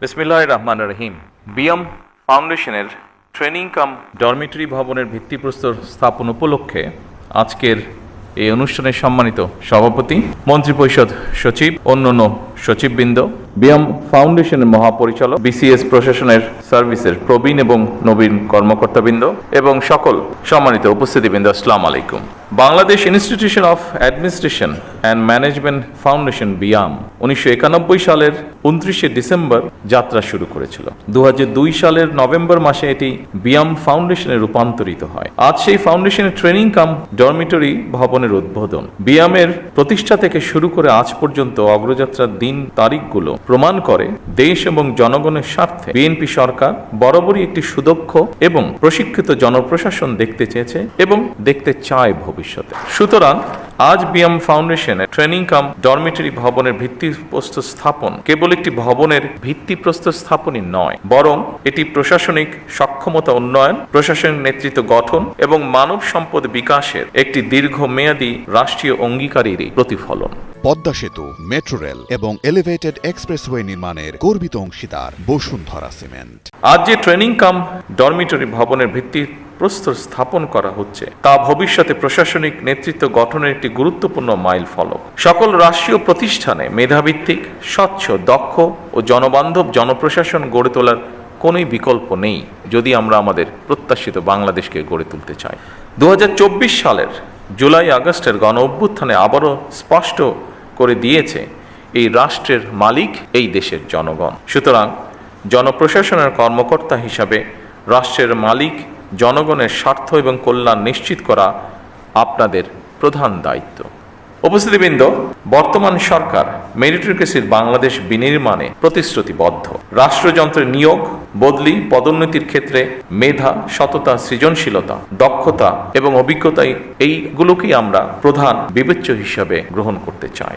বিসমিল্লাহির রহমানির রহিম। বিএম ফাউন্ডেশনের ট্রেনিং কাম ডরমিটরি ভবনের ভিত্তিপ্রস্তর স্থাপন উপলক্ষে আজকের এই অনুষ্ঠানের সম্মানিত সভাপতি, মন্ত্রিপরিষদ সচিব, অন্যান্য সচিববৃন্দ, বিএম ফাউন্ডেশনের মহাপরিচালক, বিসিএস প্রশাসনের সার্ভিসের প্রবীণ এবং নবীন কর্মকর্তাবৃন্দ এবং সকল সম্মানিত উপস্থিতিবৃন্দ, আসসালামু আলাইকুম। Bangladesh institution of administration and management foundation BIAM 1991 সালের 29শে ডিসেম্বর যাত্রা শুরু করেছিল। 2002 সালের নভেম্বর মাসে এটি বিয়াম ফাউন্ডেশনে রূপান্তরিত হয়। আজ সেই ফাউন্ডেশনের ট্রেনিং কাম ডরমিটরি ভবনের উদ্বোধন। বিয়ামের প্রতিষ্ঠা থেকে শুরু করে আজ পর্যন্ত অগ্রযাত্রার দিন তারিখগুলো প্রমাণ করে দেশ এবং জনগণের স্বার্থে বিএনপি সরকার বরাবরই একটি সুদক্ষ এবং প্রশিক্ষিত জনপ্রশাসন দেখতে চেয়েছে এবং দেখতে চায় ভবিষ্যতে। সুতরাং আজ বিএম ফাউন্ডেশনের ট্রেনিং কাম ডরমিটরি ভবনের ভিত্তিপ্রস্তর স্থাপন কেবল একটি ভবনের ভিত্তিপ্রস্তর স্থাপনই নয়, বরং এটি প্রশাসনিক সক্ষমতা উন্নয়ন, প্রশাসনিক নেতৃত্ব গঠন এবং মানব সম্পদ বিকাশের একটি দীর্ঘমেয়াদী রাষ্ট্রীয় অঙ্গীকারেরই প্রতিফলন। পদ্মা সেতু, মেট্রো রেল এবং এলিভেটেড এক্সপ্রেসওয়ে নির্মাণের গর্বিত অংশীদার বসুন্ধরা সিমেন্ট। আজ যে ট্রেনিং কাম ডরমিটরি ভবনের প্রস্তর স্থাপন করা হচ্ছে তা ভবিষ্যতে প্রশাসনিক নেতৃত্ব গঠনের একটি গুরুত্বপূর্ণ মাইল ফলক। সকল রাষ্ট্রীয় প্রতিষ্ঠানে মেধাভিত্তিক, স্বচ্ছ, দক্ষ ও জনবান্ধব জনপ্রশাসন গড়ে তোলার কোনোই বিকল্প নেই যদি আমরা আমাদের প্রত্যাশিত বাংলাদেশকে গড়ে তুলতে চাই। 2024 সালের জুলাই আগস্টের গণ অভ্যুত্থানে আবারও স্পষ্ট করে দিয়েছে এই রাষ্ট্রের মালিক এই দেশের জনগণ। সুতরাং জনপ্রশাসনের কর্মকর্তা হিসাবে রাষ্ট্রের মালিক জনগণের স্বার্থ এবং কল্যাণ নিশ্চিত করা আপনাদের প্রধান দায়িত্ব। উপস্থিতিবৃন্দ, বর্তমান সরকার মেরিটোক্রেসির বাংলাদেশ বিনির্মাণে প্রতিশ্রুতিবদ্ধ। রাষ্ট্রযন্ত্রের নিয়োগ, বদলি, পদোন্নতির ক্ষেত্রে মেধা, সততা, সৃজনশীলতা, দক্ষতা এবং অভিজ্ঞতা এইগুলোকেই আমরা প্রধান বিবেচ্য হিসাবে গ্রহণ করতে চাই।